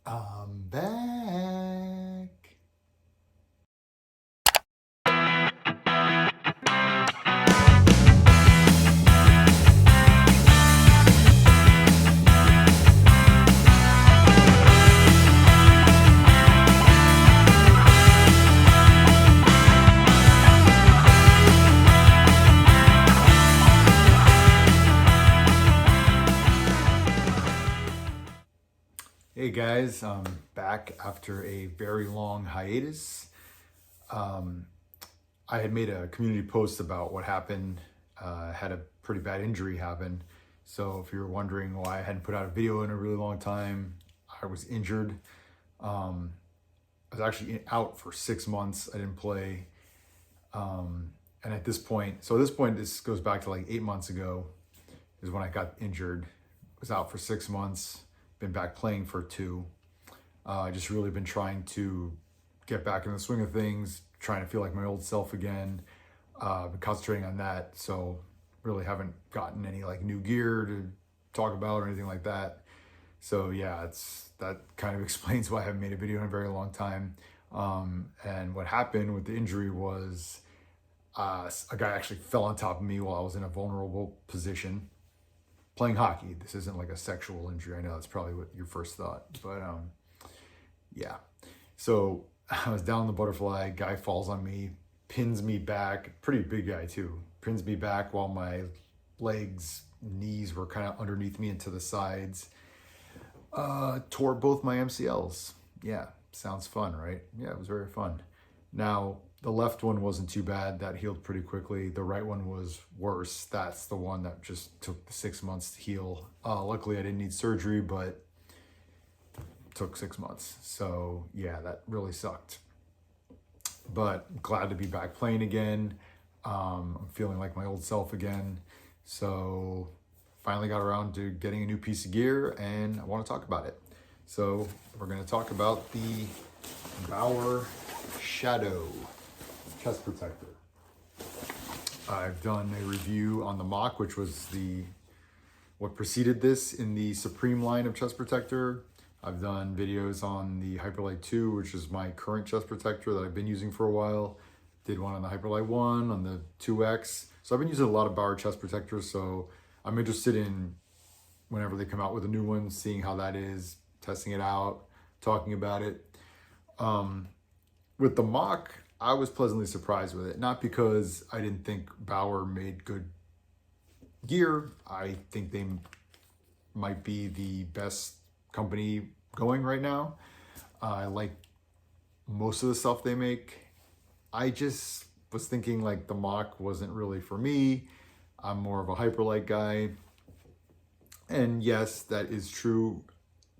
I'm back. Hey guys, I'm back after a very long hiatus. I had made a community post about what happened. I had a pretty bad injury happen. So if you're wondering why I hadn't put out a video in a really long time, I was injured. I was actually out for 6 months. I didn't play. And at this point, this goes back to like 8 months ago is when I got injured. I was out for 6 months, been back playing for 2. Just really been trying to get back in the swing of things, trying to feel like my old self again. Been concentrating on that, so really haven't gotten any like new gear to talk about or anything like that. So yeah, that kind of explains why I haven't made a video in a very long time. And what happened with the injury was a guy actually fell on top of me while I was in a vulnerable position playing hockey. This isn't like a sexual injury. I know that's probably what your first thought, but yeah. So I was down the butterfly, guy falls on me, pins me back, pretty big guy too, pins me back while my legs, knees were kind of underneath me and to the sides. Tore both my MCLs. Yeah, sounds fun, right? Yeah, it was very fun. Now, the left one wasn't too bad. That healed pretty quickly. The right one was worse. That's the one that just took 6 months to heal. Luckily, I didn't need surgery, but took 6 months. So yeah, that really sucked. But glad to be back playing again. I'm feeling like my old self again. So finally got around to getting a new piece of gear and I want to talk about it. So we're going to talk about the Bauer Shadow chest protector. I've done a review on the mock, which was what preceded this in the Supreme line of chest protector. I've done videos on the Hyperlite 2, which is my current chest protector that I've been using for a while. Did one on the Hyperlite 1, on the 2X. So I've been using a lot of Bauer chest protectors, so I'm interested in whenever they come out with a new one, seeing how that is, testing it out, talking about it. With the mock, I was pleasantly surprised with it. Not because I didn't think Bauer made good gear. I think they might be the best company going right now. I like most of the stuff they make. I just was thinking like the mock wasn't really for me. I'm more of a Hyperlite guy. And yes, that is true,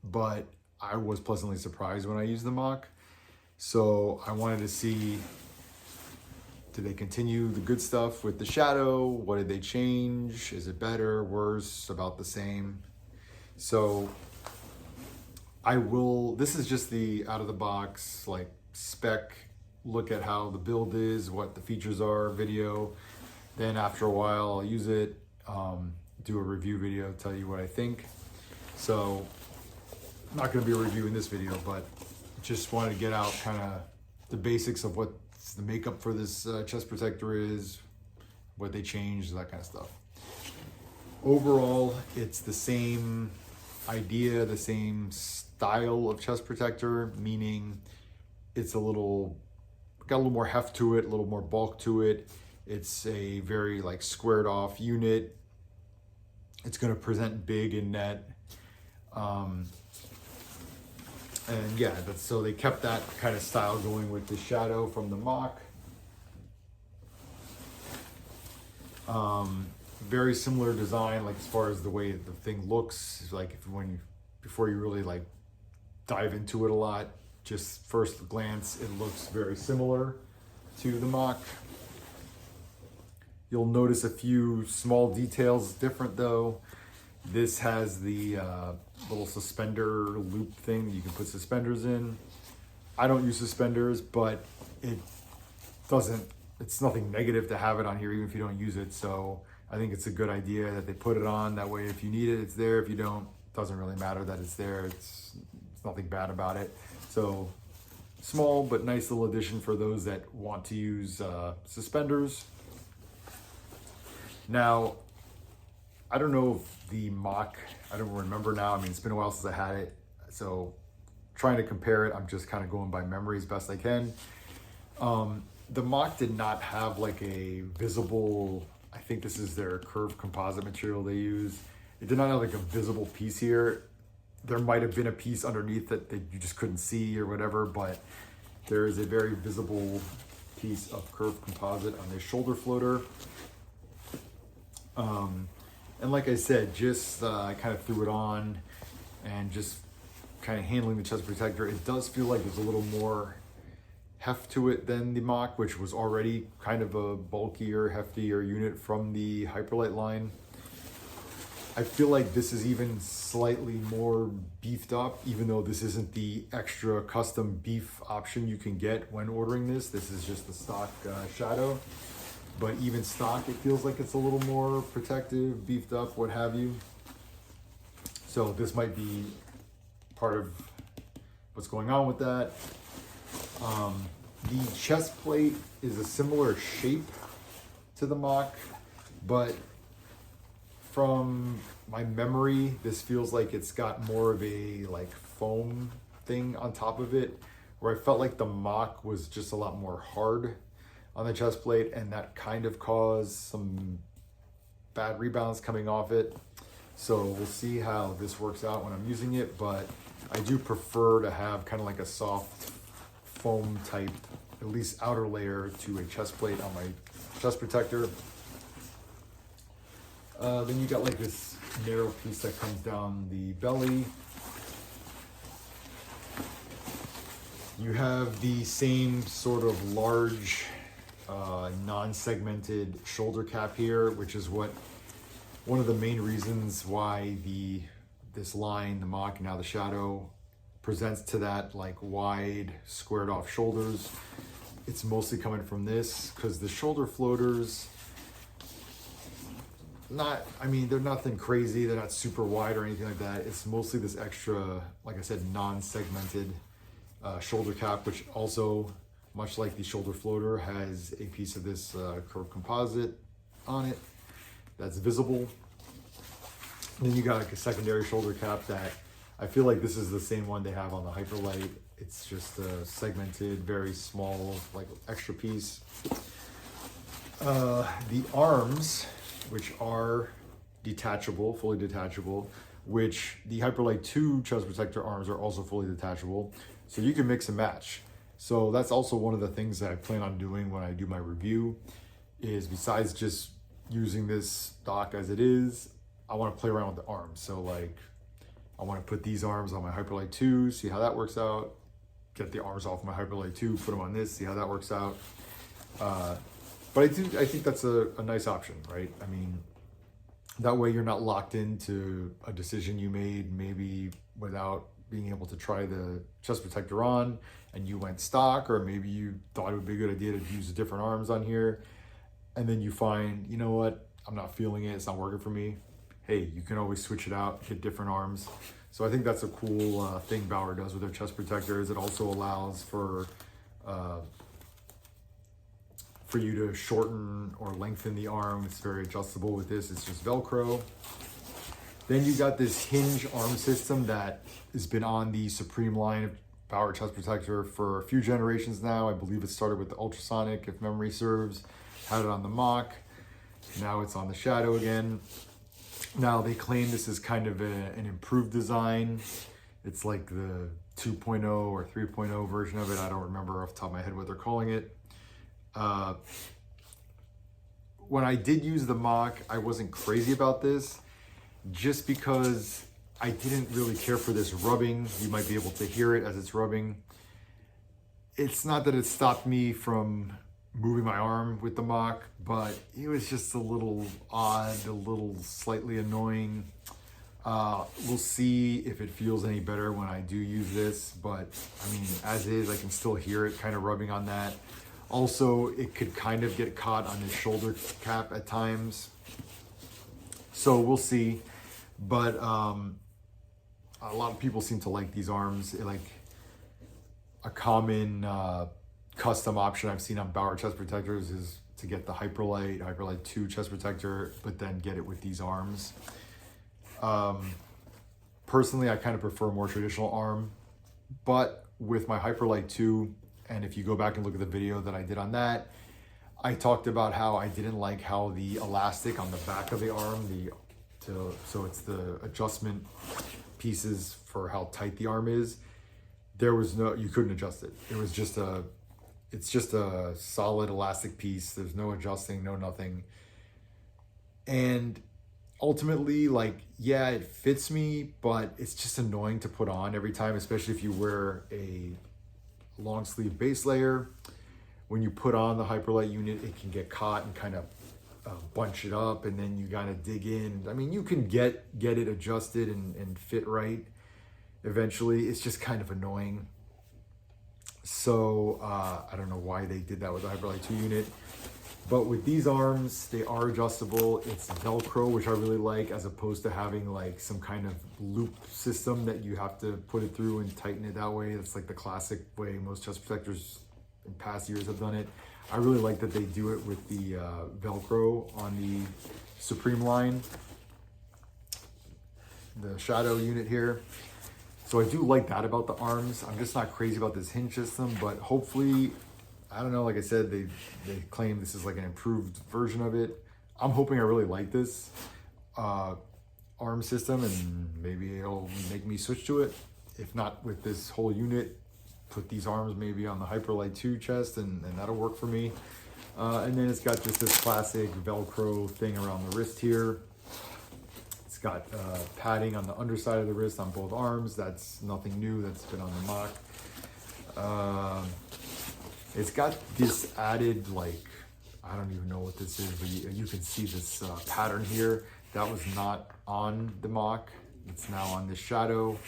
but I was pleasantly surprised when I used the mock. So I wanted to see, did they continue the good stuff with the Shadow? What did they change? Is it better, worse, about the same? So this is just the out of the box, like spec, look at how the build is, what the features are, video. Then after a while, I'll use it, do a review video, tell you what I think. So not gonna be a review in this video, but just wanted to get out kind of the basics of what the makeup for this chest protector is, what they changed, that kind of stuff. Overall, it's the same idea, the same style of chest protector, meaning it's got a little more heft to it, a little more bulk to it. It's a very like squared off unit. It's going to present big in net. And yeah, so they kept that kind of style going with the Shadow from the mock. Very similar design, like as far as the way the thing looks, like before you really like dive into it a lot, just first glance, it looks very similar to the mock. You'll notice a few small details different though. This has the little suspender loop thing that you can put suspenders in. I don't use suspenders, but it's nothing negative to have it on here even if you don't use it. So I think it's a good idea that they put it on. That way if you need it, it's there. If you don't, it doesn't really matter that it's there. It's It's nothing bad about it. So small but nice little addition for those that want to use suspenders. Now, I don't know if the mock, I don't remember now. I mean, it's been a while since I had it. So trying to compare it, I'm just kind of going by memory as best I can. The mock did not have like a visible, I think this is their curved composite material they use. It did not have like a visible piece here. There might have been a piece underneath that you just couldn't see or whatever, but there is a very visible piece of curved composite on this shoulder floater. And like I said, just I kind of threw it on and just kind of handling the chest protector. It does feel like there's a little more heft to it than the mock, which was already kind of a bulkier, heftier unit from the Hyperlite line. I feel like this is even slightly more beefed up, even though this isn't the extra custom beef option you can get when ordering this. This is just the stock Shadow. But even stock, it feels like it's a little more protective, beefed up, what have you. So this might be part of what's going on with that. The chest plate is a similar shape to the mock, but from my memory, this feels like it's got more of a like foam thing on top of it, where I felt like the mock was just a lot more hard on the chest plate, and that kind of caused some bad rebounds coming off it. So we'll see how this works out when I'm using it, but I do prefer to have kind of like a soft foam type, at least outer layer to a chest plate on my chest protector. Then you got like this narrow piece that comes down the belly. You have the same sort of large non-segmented shoulder cap here, which is one of the main reasons why this line, the mock and now the Shadow, presents to that like wide squared off shoulders. It's mostly coming from this because the shoulder floaters, they're nothing crazy, they're not super wide or anything like that. It's mostly this extra, like I said, non-segmented shoulder cap, which also, much like the shoulder floater, has a piece of this curved composite on it that's visible. And then you got like a secondary shoulder cap that I feel like this is the same one they have on the Hyperlite. It's just a segmented, very small, like extra piece. The arms, which are detachable, fully detachable, which the Hyperlite 2 chest protector arms are also fully detachable. So you can mix and match. So that's also one of the things that I plan on doing when I do my review, is besides just using this stock as it is, I want to play around with the arms. So like, I want to put these arms on my Hyperlite 2, see how that works out. Get the arms off my Hyperlite 2, put them on this, see how that works out. But I think that's a nice option, right? I mean, that way you're not locked into a decision you made maybe without being able to try the chest protector on, and you went stock, or maybe you thought it would be a good idea to use different arms on here, and then you find, you know what, I'm not feeling it, it's not working for me. Hey, you can always switch it out, get different arms. So I think that's a cool thing Bauer does with their chest protectors. It also allows for you to shorten or lengthen the arm. It's very adjustable with this. It's just Velcro. Then you got this hinge arm system that has been on the Supreme line of Bauer chest protector for a few generations now. I believe it started with the Ultrasonic, if memory serves. Had it on the mock. Now it's on the Shadow again. Now they claim this is kind of an improved design. It's like the 2.0 or 3.0 version of it. I don't remember off the top of my head what they're calling it. When I did use the mock, I wasn't crazy about this, just because I didn't really care for this rubbing. You might be able to hear it as it's rubbing. It's not that it stopped me from moving my arm with the mock, but it was just a little odd, a little slightly annoying. We'll see if it feels any better when I do use this, but I mean, as is, I can still hear it kind of rubbing on that. Also, it could kind of get caught on his shoulder cap at times. So we'll see. But I'm a lot of people seem to like these arms. Like a common custom option I've seen on Bauer chest protectors is to get the Hyperlite 2 chest protector, but then get it with these arms. Personally, I kind of prefer a more traditional arm, but with my Hyperlite 2, and if you go back and look at the video that I did on that, I talked about how I didn't like how the elastic on the back of the arm, so it's the adjustment pieces for how tight the arm is. You couldn't adjust it. It's just a solid elastic piece. There's no adjusting, no nothing. And ultimately, like, yeah, it fits me, but it's just annoying to put on every time, especially if you wear a long sleeve base layer. When you put on the Hyperlite unit, it can get caught and kind of bunch it up, and then you gotta dig in. I mean, you can get it adjusted and fit right eventually. It's just kind of annoying. So I don't know why they did that with the Hyperlite 2 unit. But with these arms, they are adjustable. It's Velcro, which I really like, as opposed to having like some kind of loop system that you have to put it through and tighten it that way. That's like the classic way most chest protectors in past years have done it. I really like that they do it with the Velcro on the Supreme line, the Shadow unit here. So I do like that about the arms. I'm just not crazy about this hinge system, but hopefully, I don't know, like I said, they claim this is like an improved version of it. I'm hoping I really like this arm system, and maybe it'll make me switch to it. If not with this whole unit, put these arms maybe on the Hyperlite 2 chest, and that'll work for me. And then it's got just this classic Velcro thing around the wrist here. It's got padding on the underside of the wrist on both arms. That's nothing new. That's been on the mock. It's got this added, like, I don't even know what this is, but you can see this pattern here. That was not on the mock. It's now on the Shadow.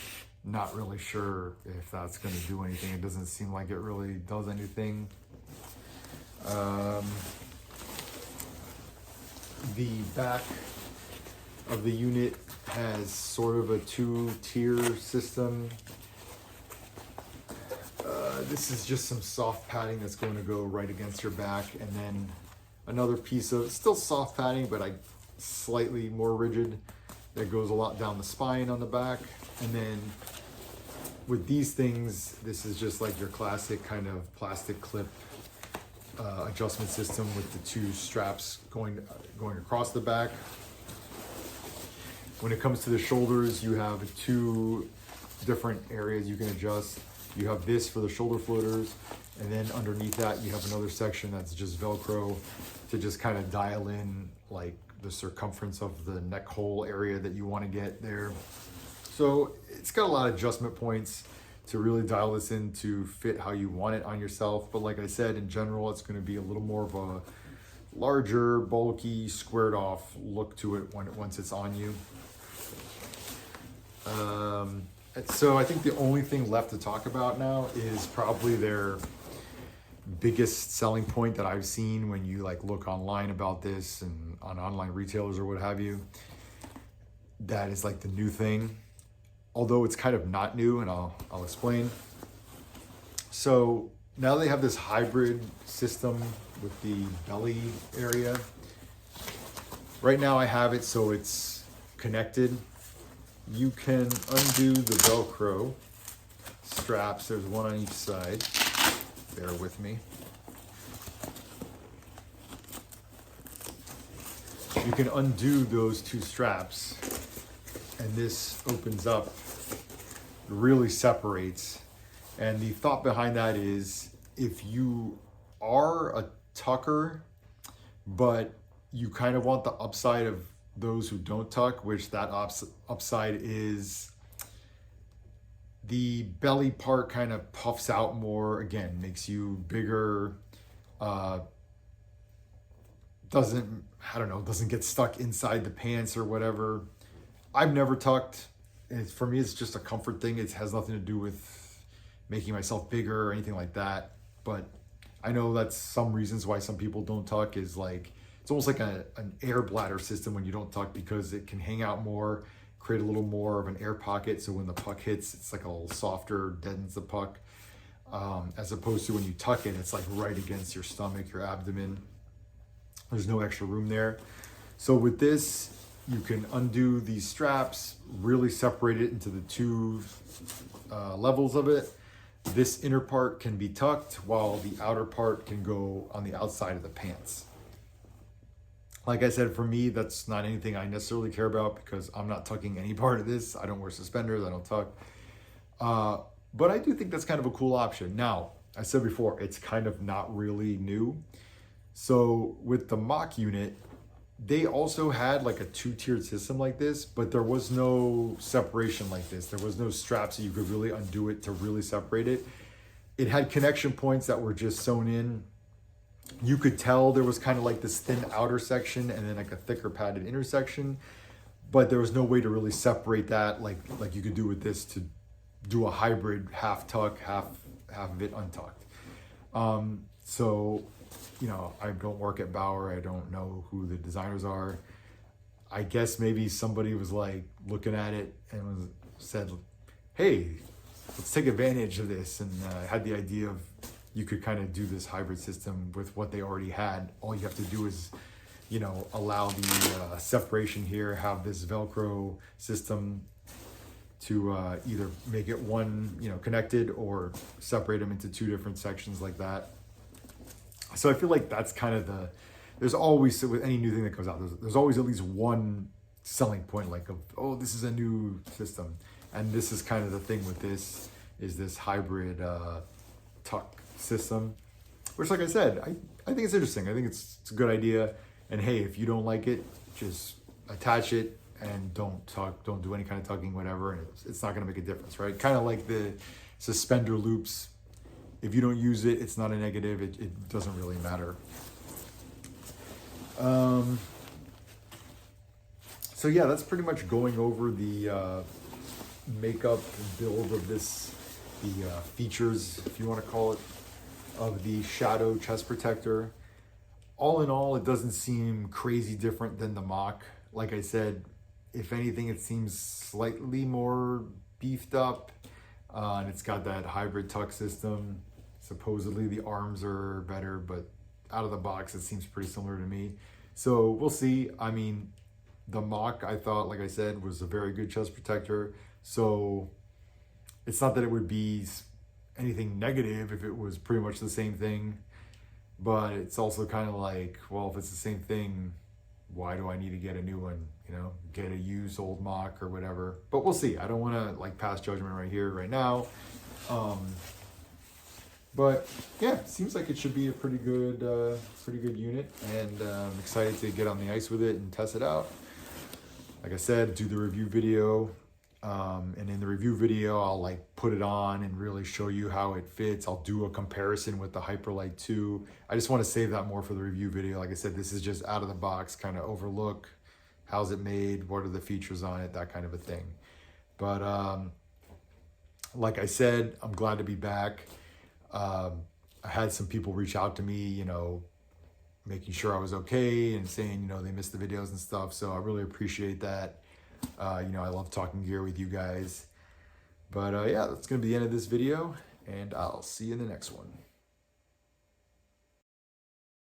Not really sure if that's going to do anything. It doesn't seem like it really does anything. The back of the unit has sort of a 2-tier system. This is just some soft padding that's going to go right against your back, and then another piece of still soft padding, but slightly more rigid, that goes a lot down the spine on the back. And then with these things, this is just like your classic kind of plastic clip adjustment system with the 2 straps going across the back. When it comes to the shoulders, you have 2 different areas you can adjust. You have this for the shoulder floaters, and then underneath that you have another section that's just Velcro to just kind of dial in like the circumference of the neck hole area that you want to get there. So it's got a lot of adjustment points to really dial this in to fit how you want it on yourself. But like I said, in general, it's going to be a little more of a larger, bulky, squared off look to it once it's on you. So I think the only thing left to talk about now is probably their biggest selling point that I've seen when you like look online about this and on online retailers or what have you. That is like the new thing, although it's kind of not new, and I'll explain. So now they have this hybrid system with the belly area. Right now I have it so it's connected. You can undo the Velcro straps. There's one on each side. Bear with me. You can undo those 2 straps, and this opens up, really separates. And the thought behind that is, if you are a tucker, but you kind of want the upside of those who don't tuck, which that upside is the belly part kind of puffs out more, again, makes you bigger, doesn't get stuck inside the pants or whatever. I've never tucked. For me, it's just a comfort thing. It has nothing to do with making myself bigger or anything like that. But I know that's some reasons why some people don't tuck, is like, it's almost like an air bladder system when you don't tuck, because it can hang out more, create a little more of an air pocket, so when the puck hits, it's like a little softer, deadens the puck, as opposed to when you tuck it, it's like right against your stomach, your abdomen. There's no extra room there. So with this, you can undo these straps, really separate it into the two levels of it. This inner part can be tucked while the outer part can go on the outside of the pants. Like I said, for me, that's not anything I necessarily care about because I'm not tucking any part of this. I don't wear suspenders, I don't tuck. But I do think that's kind of a cool option. Now, I said before, it's kind of not really new. So with the mock unit, they also had like a 2-tiered system like this, but there was no separation like this. There was no straps so you could really undo it to really separate it. It had connection points that were just sewn in. You could tell there was kind of like this thin outer section and then like a thicker padded inner section, but there was no way to really separate that like you could do with this to do a hybrid half tuck, half of it untucked. So, you know, I don't work at Bauer. I don't know who the designers are. I guess maybe somebody was like looking at it and said, hey, let's take advantage of this. And had the idea of you could kind of do this hybrid system with what they already had. All you have to do is, you know, allow the separation here, have this Velcro system to either make it one, you know, connected or separate them into two different sections like that. So I feel like that's kind of there's always, with any new thing that comes out, there's always at least one selling point, like, oh, this is a new system. And this is kind of the thing with this, is this hybrid tuck system, which, like I said, I think it's interesting. I think it's a good idea. And hey, if you don't like it, just attach it and don't tuck, don't do any kind of tucking, whatever. And it's not gonna make a difference, right? Kind of like the suspender loops. If you don't use it, it's not a negative. It doesn't really matter. So yeah, that's pretty much going over the makeup build of this, the features, if you want to call it, of the Shadow chest protector. All in all, it doesn't seem crazy different than the mock. Like I said, if anything, it seems slightly more beefed up. And it's got that hybrid tuck system. Supposedly the arms are better, but out of the box, it seems pretty similar to me. So we'll see. I mean, the mock, I thought, like I said, was a very good chest protector. So it's not that it would be anything negative if it was pretty much the same thing, but it's also kind of like, well, if it's the same thing, why do I need to get a new one? You know, get a used old mock or whatever. But we'll see. I don't want to like pass judgment right here, right now. But yeah, seems like it should be a pretty good unit, and I'm excited to get on the ice with it and test it out. Like I said, do the review video, and in the review video, I'll like put it on and really show you how it fits. I'll do a comparison with the Hyperlight 2. I just want to save that more for the review video. Like I said, this is just out of the box, kind of overlook. How's it made? What are the features on it? That kind of a thing. But like I said, I'm glad to be back. I had some people reach out to me, you know, making sure I was okay and saying, you know, they missed the videos and stuff. So I really appreciate that. You know, I love talking gear with you guys. But yeah, that's going to be the end of this video, and I'll see you in the next one.